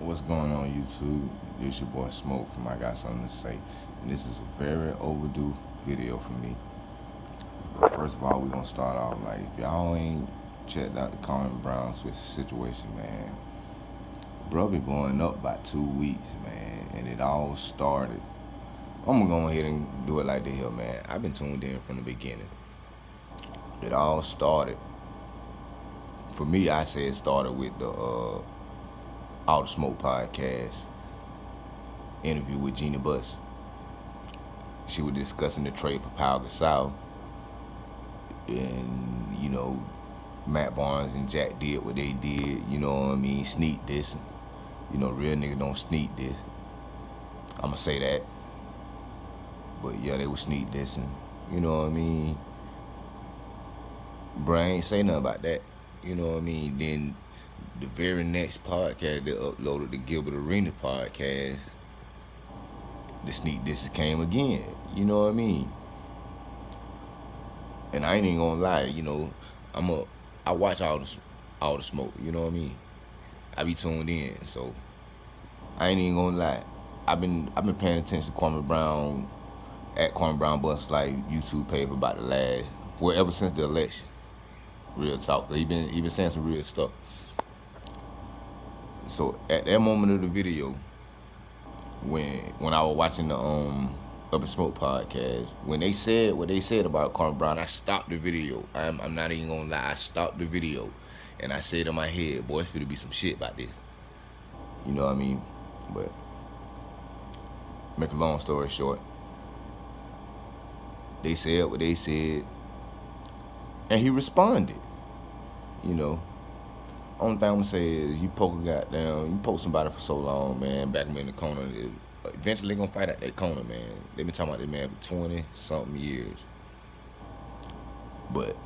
What's going on YouTube? This your boy Smoke from I Got Something to Say. And this is a very overdue video for me. First of all, we're gonna start off like if y'all ain't checked out the Kwame Brown situation, man. Bro been going up by 2 weeks, man, and it all started. I'm gonna go ahead and do it like this here, man. I've been tuned in from the beginning. It all started. For me, I say it started with the All the Smoke podcast interview with Gina Buss. She was discussing the trade for Pau Gasol, and Matt Barnes and Jack did what they did. You know what I mean? Sneak this. Real nigga don't sneak this. I'ma say that. But yeah, they was sneak dissing. You know what I mean? Bro, I ain't say nothing about that. You know what I mean? Then the very next podcast they uploaded, the Gilbert Arena podcast, the sneak disses came again. You know what I mean? And I ain't even gonna lie. I watch all the smoke. You know what I mean? I be tuned in, so I ain't even gonna lie. I've been paying attention to Kwame Brown at Kwame Brown Bus like YouTube page for about ever since the election. Real talk. He been saying some real stuff. So at that moment of the video, when I was watching the Up and Smoke podcast, when they said what they said about Kwame Brown, I stopped the video. I'm not even gonna lie, I stopped the video, and I said in my head, boy, it's finna be some shit about this. You know what I mean? But make a long story short, they said what they said, and he responded. Only thing I'm gonna say is you poke somebody for so long, man, back them in the corner. Eventually they gonna fight out that corner, man. They been talking about this man for 20-something years. But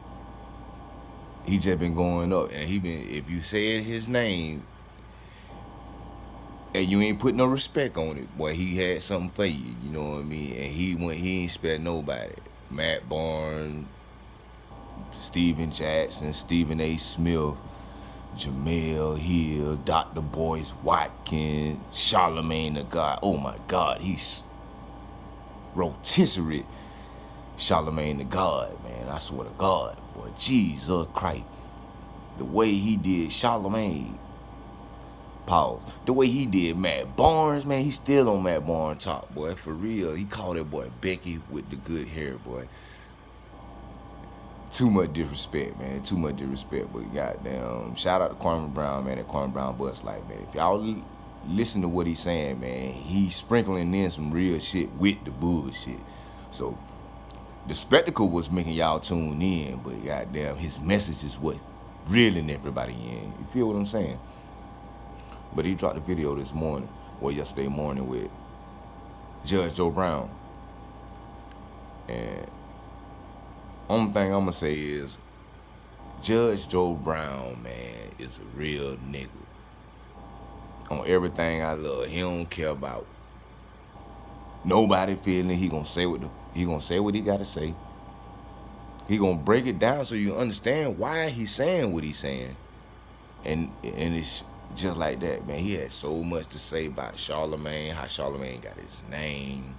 he just been going up, and if you said his name and you ain't put no respect on it, boy, he had something for you, you know what I mean? And he ain't spared nobody. Matt Barnes, Steven Jackson, Stephen A. Smith, Jamel Hill, Dr. Boyce Watkins, Charlemagne the God. Oh my God, he's rotisserie Charlemagne the God, man. I swear to God, boy, Jesus Christ. The way he did Charlemagne, pause. The way he did Matt Barnes, man, he's still on Matt Barnes top, boy, for real. He called that boy Becky with the good hair, boy. Too much disrespect, man. Too much disrespect. But goddamn, shout out to Kwame Brown, man. That Kwame Brown Bus, like, man, if y'all listen to what he's saying, man, he's sprinkling in some real shit with the bullshit. So the spectacle was making y'all tune in, but goddamn, his message is what reeling everybody in. You feel what I'm saying? But he dropped a video this morning, or yesterday morning, with Judge Joe Brown. And only thing I'm gonna say is Judge Joe Brown, man, is a real nigga. On everything I love, he don't care about nobody feeling. He gonna say what he gotta say. He gonna break it down so you understand why he's saying what he's saying. And it's just like that, man. He had so much to say about Charlemagne, how Charlemagne got his name.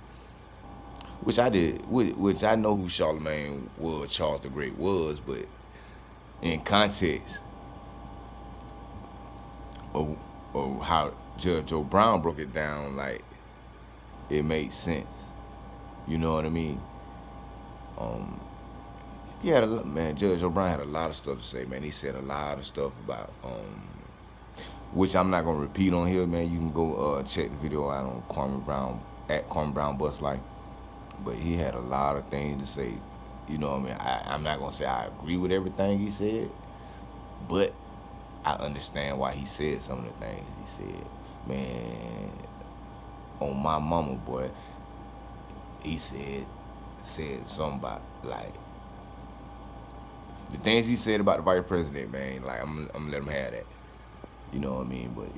Which I know who Charlemagne was, Charles the Great was, but in context of how Judge Joe Brown broke it down, like, it made sense. You know what I mean? Judge Joe Brown had a lot of stuff to say, man. He said a lot of stuff about, which I'm not gonna repeat on here, man. You can go check the video out on Kwame Brown, at Kwame Brown Bus Life. But he had a lot of things to say. You know what I mean? I'm not going to say I agree with everything he said, but I understand why he said some of the things he said. Man, on my mama, boy, he said something about, like, the things he said about the vice president, man, like, I'm going to let him have that. You know what I mean? But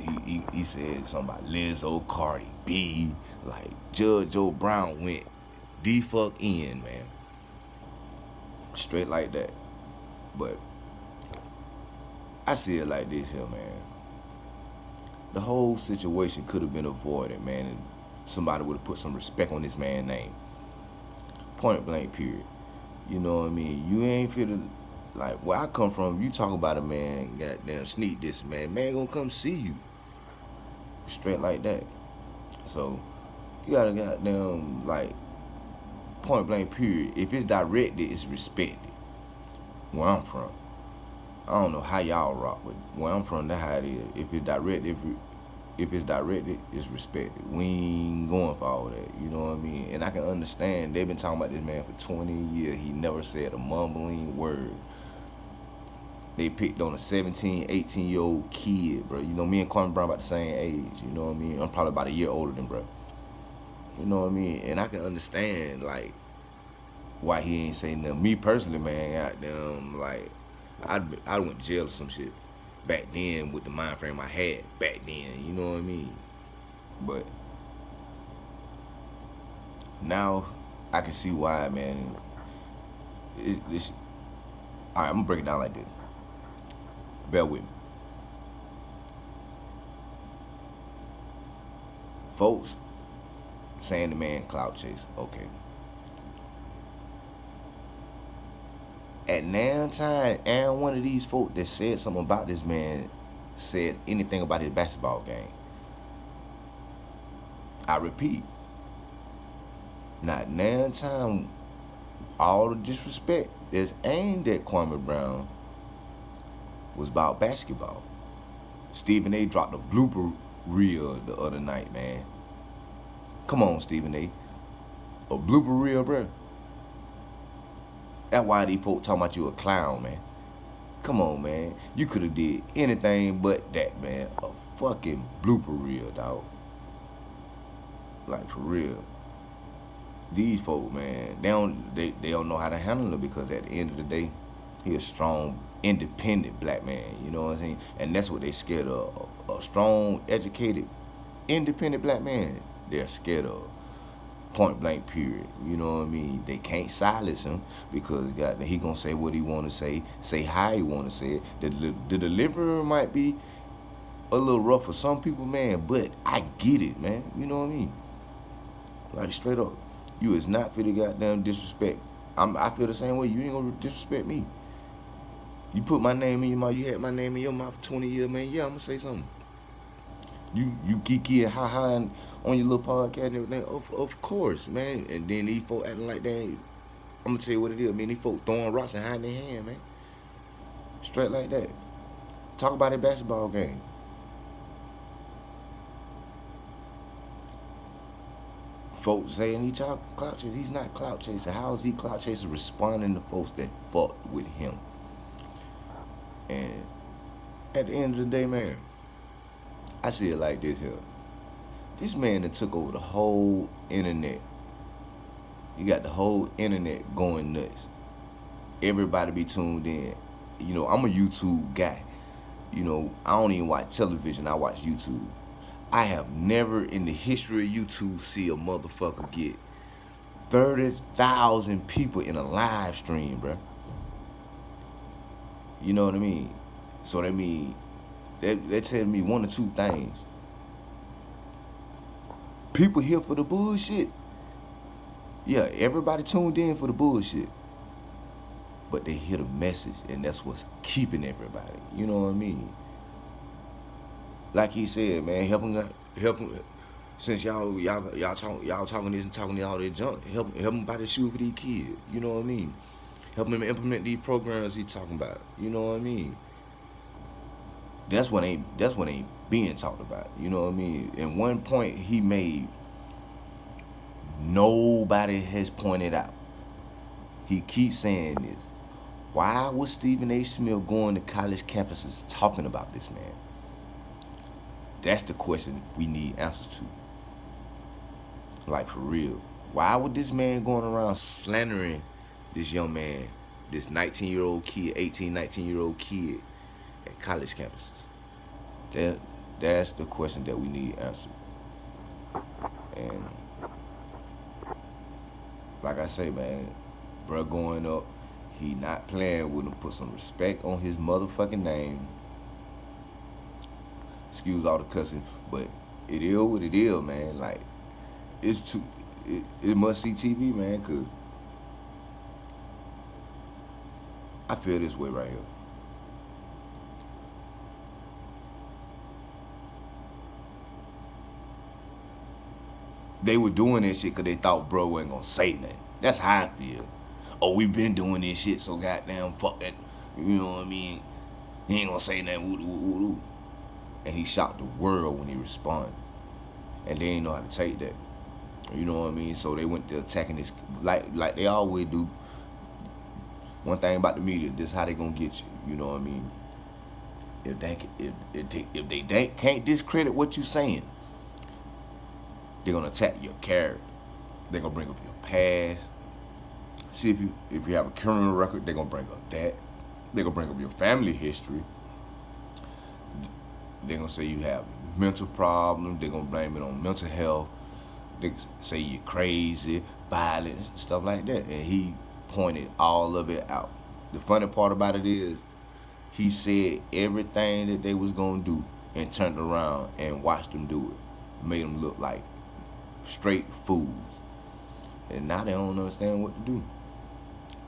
he said something about Lizzo, Cardi B. Like, Judge Joe Brown went fuck in, man. Straight like that. But I see it like this here, man. The whole situation could have been avoided, man, and somebody would have put some respect on this man's name. Point blank, period. You know what I mean? You ain't fit to, like, where I come from, you talk about a man, goddamn, sneak this, man gonna come see you. Straight like that. So, you gotta goddamn, like, point blank, period. If it's directed, it's respected. Where I'm from. I don't know how y'all rock, but where I'm from, that's how it is. If it's directed, it's respected. We ain't going for all that, you know what I mean? And I can understand, they've been talking about this man for 20 years. He never said a mumbling word. They picked on a 17, 18-year-old kid, bro. You know, me and Kwame Brown about the same age, you know what I mean? I'm probably about a year older than bro. You know what I mean? And I can understand, like, why he ain't saying nothing. Me personally, man, goddamn, like, I went to jail or some shit back then with the mind frame I had back then, you know what I mean? But now I can see why, man. All right, I'm gonna break it down like this. Bear with me. Folks saying the man clout chase, okay. At now time, and one of these folks that said something about this man said anything about his basketball game. I repeat, not now time, all the disrespect that's aimed at Kwame Brown was about basketball. Stephen A dropped a blooper reel the other night, man. Come on, Stephen A. A blooper reel, bruh. That's why these folks talking about you a clown, man. Come on, man. You could have did anything but that, man. A fucking blooper reel, dog. Like, for real. These folks, man, they don't know how to handle it, because at the end of the day, he a strong, independent black man. You know what I'm saying? And that's what they scared of. A strong, educated, independent black man. They're scared of. Point blank, period. You know what I mean? They can't silence him, because he gonna say what he want to say how he want to say it. The delivery might be a little rough for some people, man, but I get it, man. You know what I mean? Like, straight up, you is not for the goddamn disrespect. I feel the same way. You ain't gonna disrespect me. You put my name in your mouth. You had my name in your mouth for 20 years, man. Yeah, I'm gonna say something. You geeky and ha-ha on your little podcast and everything. Of course, man. And then these folks acting like they ain't. I'm gonna tell you what it is, man. These folks throwing rocks and hiding their hand, man. Straight like that. Talk about a basketball game. Folks saying he clout chaser. He's not clout chaser. How is he clout chaser responding to folks that fought with him? And at the end of the day, man, I see it like this here. This man that took over the whole internet. You got the whole internet going nuts. Everybody be tuned in. You know, I'm a YouTube guy. You know, I don't even watch television. I watch YouTube. I have never in the history of YouTube see a motherfucker get 30,000 people in a live stream, bro. You know what I mean? So that mean, they're telling me one or two things. People here for the bullshit. Yeah, everybody tuned in for the bullshit. But they hear the message, and that's what's keeping everybody. You know what I mean? Like he said, man, help him. Since y'all talking this and talking all that junk, help him buy the shoe for these kids. You know what I mean? Help him implement these programs he talking about. You know what I mean? That's what ain't being talked about. You know what I mean? And one point he made, nobody has pointed out. He keeps saying this. Why was Stephen A. Smith going to college campuses talking about this man? That's the question we need answers to. Like, for real. Why would this man going around slandering this young man, this 19-year-old kid, 18, 19-year-old kid at college campuses? That's the question that we need answered. And like I say, man, bruh going up, he not playing with him. Put some respect on his motherfucking name. Excuse all the cussing, but it is what it is, man. Like, it's too, it must see TV, man, cause I feel this way right here. They were doing this shit because they thought bro wasn't gonna say nothing. That's how I feel. Oh, we been doing this shit, so goddamn fuck that. You know what I mean? He ain't gonna say nothing. Woo, woo, woo, woo. And he shocked the world when he responded. And they didn't know how to take that. You know what I mean? So they went to attacking this like they always do. One thing about the media, this is how they gonna get you. You know what I mean? If they can't discredit what you saying, they're gonna attack your character. They're gonna bring up your past. See if you have a criminal record, they're gonna bring up that. They're gonna bring up your family history. They're gonna say you have mental problems. They're gonna blame it on mental health. They say you're crazy, violent, stuff like that. And he pointed all of it out. The funny part about it is he said everything that they was gonna do and turned around and watched them do it. Made them look like straight fools. And now they don't understand what to do.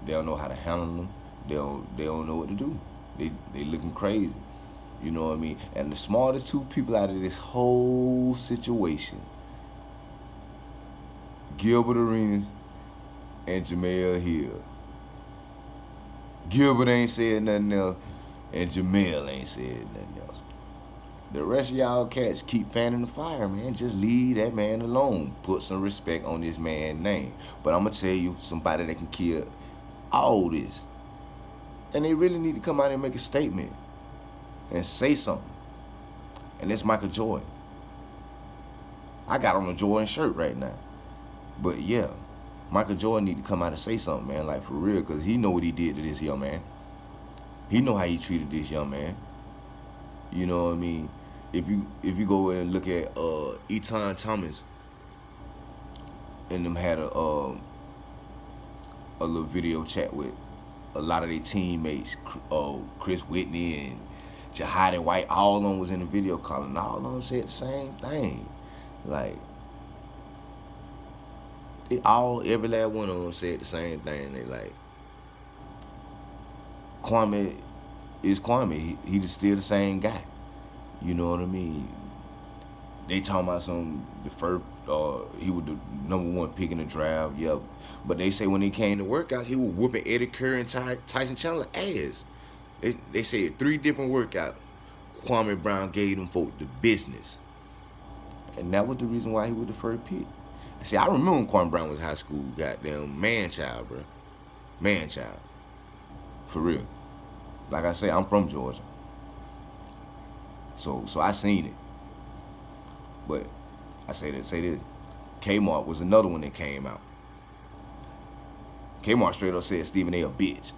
They don't know how to handle them. They don't know what to do. They looking crazy. You know what I mean? And the smartest two people out of this whole situation, Gilbert Arenas and Jamel Hill. Gilbert ain't said nothing else, and Jamel ain't said nothing else. The rest of y'all cats keep fanning the fire, man. Just leave that man alone. Put some respect on this man's name. But I'm going to tell you, somebody that can kill all this. And they really need to come out and make a statement and say something. And that's Michael Jordan. I got on a Jordan shirt right now. But yeah, Michael Jordan need to come out and say something, man. Like, for real, because he know what he did to this young man. He know how he treated this young man. You know what I mean? If you go and look at Eton Thomas and them had a little video chat with a lot of their teammates, Chris Whitney and Jahadi White, all of them was in the video call, and all of them said the same thing. Like, every last one of them said the same thing. They like, Kwame is Kwame. He's still the same guy. You know what I mean? They talking about the first, he was the #1 pick in the draft, yeah. But they say when he came to workouts, he was whooping Eddie Curry and Tyson Chandler ass. They said 3 different workouts. Kwame Brown gave them for the business. And that was the reason why he was the first pick. See, I remember when Kwame Brown was high school, goddamn man-child, bro. Man-child. For real. Like I say, I'm from Georgia. So I seen it. But I say this. Kmart was another one that came out. Kmart straight up said Stephen A. bitch.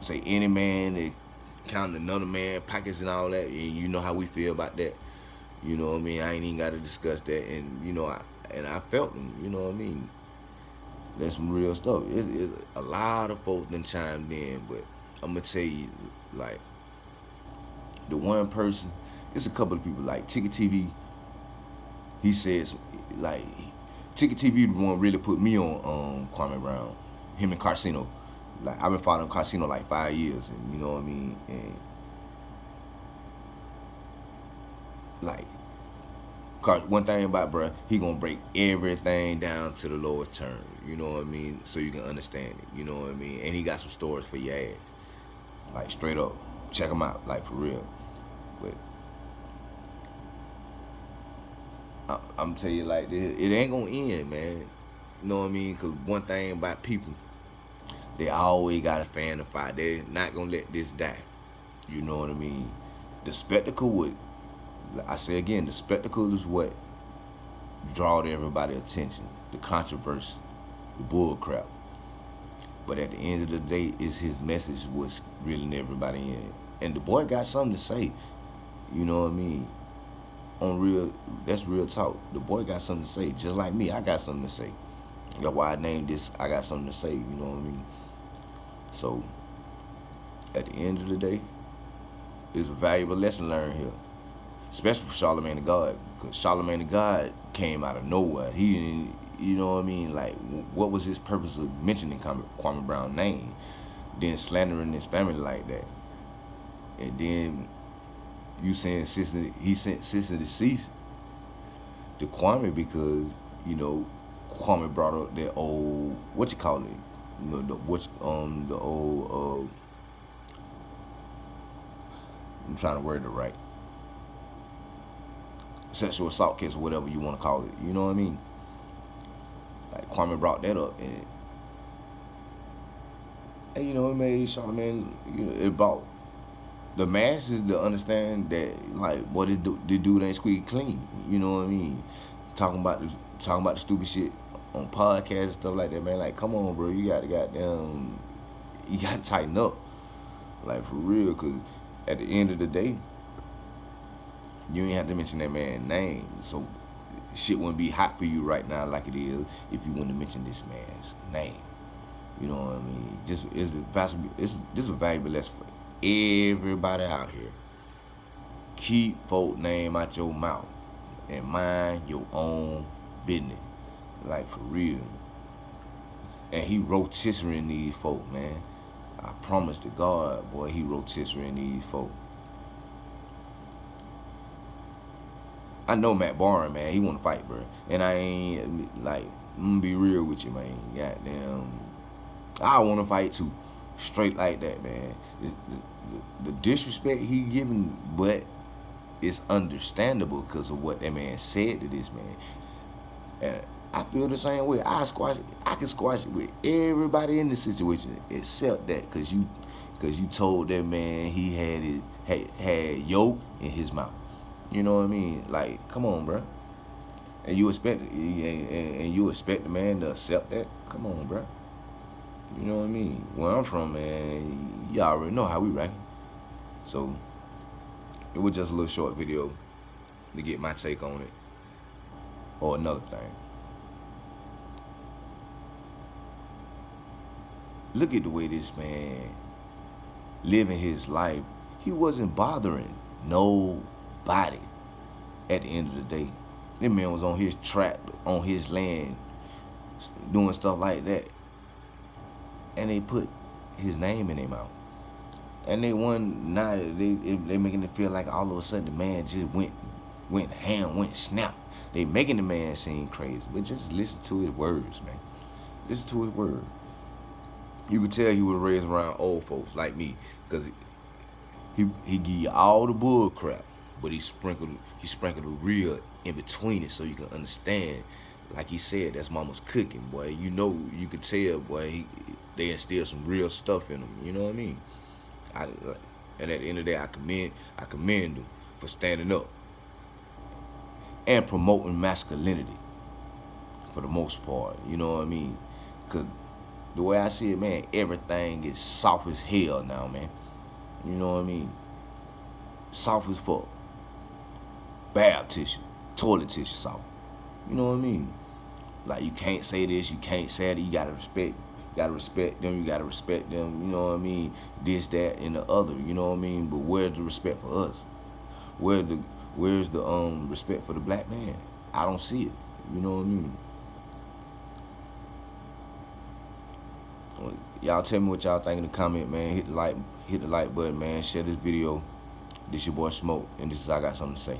Say any man that counting another man, pockets and all that, and you know how we feel about that. You know what I mean? I ain't even got to discuss that. And, you know, I felt them. You know what I mean? That's some real stuff. It's a lot of folks done chimed in, but I'm going to tell you, like, the one person, it's a couple of people, like Ticket TV. He says, like, Ticket TV the one really put me on Kwame Brown. Him and Carcino. Like, I've been following Carcino like 5 years, and you know what I mean? And like, one thing about bruh, he gonna break everything down to the lowest term. You know what I mean? So you can understand it. You know what I mean? And he got some stories for your ass. Like, straight up. Check him out, like, for real. But I'm tell you like this, it ain't gonna end, man. You know what I mean? Cause one thing about people, they always got a fan to fight. They're not gonna let this die. You know what I mean? The spectacle would, I say again, the spectacle is what drawed everybody's attention. The controversy, the bull crap. But at the end of the day, it's his message was reeling everybody in. And the boy got something to say. You know what I mean? That's real talk. The boy got something to say. Just like me, I got something to say. That's why I named this, I got something to say, you know what I mean? So, at the end of the day, it's a valuable lesson learned here, especially for Charlemagne the God, because Charlemagne the God came out of nowhere. He didn't, you know what I mean? Like, what was his purpose of mentioning Kwame Brown's name, then slandering his family like that, and then you saying he sent sister deceased to Kwame because Kwame brought up that old what you call it, the old I'm trying to word it right, sexual assault case or whatever you want to call it. You know what I mean? Like Kwame brought that up, and it made Charlemagne. It brought the masses to understand that like what the dude ain't squeaky clean. You know what I mean? Talking about the stupid shit on podcasts and stuff like that, man. Like, come on, bro, you gotta tighten up, like for real, cause at the end of the day, you ain't have to mention that man's name, so shit wouldn't be hot for you right now like it is if you wouldn't mention this man's name. You know what I mean? This is a valuable lesson for everybody out here. Keep folk name out your mouth and mind your own business, like for real. And he rotisserie these folk, man. I promise to God, boy, he rotisserie these folk. I know Matt Barnes, man, he want to fight, bro. And I ain't, like, I'm gonna be real with you, man. Goddamn, I want to fight too. Straight like that, man. The disrespect he giving, but it's understandable because of what that man said to this man. And I feel the same way. I can squash it with everybody in the situation except that, because you told that man he had yolk in his mouth. You know what I mean? Like, come on, bro. And you expect the man to accept that? Come on, bro. You know what I mean? Where I'm from, man, you already know how we rank. So it was just a little short video to get my take on it. Or another thing. Look at the way this man living his life. He wasn't bothering nobody at the end of the day. This man was on his track, on his land, doing stuff like that. And they put his name in their mouth. And they making it feel like all of a sudden the man just went ham, went snap. They making the man seem crazy. But just listen to his words, man. Listen to his words. You could tell he was raised around old folks like me, because he give you all the bull crap, but he sprinkled the real in between it so you can understand. Like he said, that's mama's cooking, boy. You could tell, boy, they instill some real stuff in him. You know what I mean? And at the end of the day, I commend him for standing up and promoting masculinity for the most part. You know what I mean? Because the way I see it, man, everything is soft as hell now, man. You know what I mean? Soft as fuck. Bath tissue, toilet tissue soft. You know what I mean? Like, you can't say this, you can't say that. You gotta respect them. You gotta respect them. You know what I mean? This, that, and the other. You know what I mean? But where's the respect for us? Where's the respect for the black man? I don't see it. You know what I mean? Y'all tell me what y'all think in the comment, man. Hit the like button, man. Share this video. This your boy Smoke, and this is I Got Something to Say.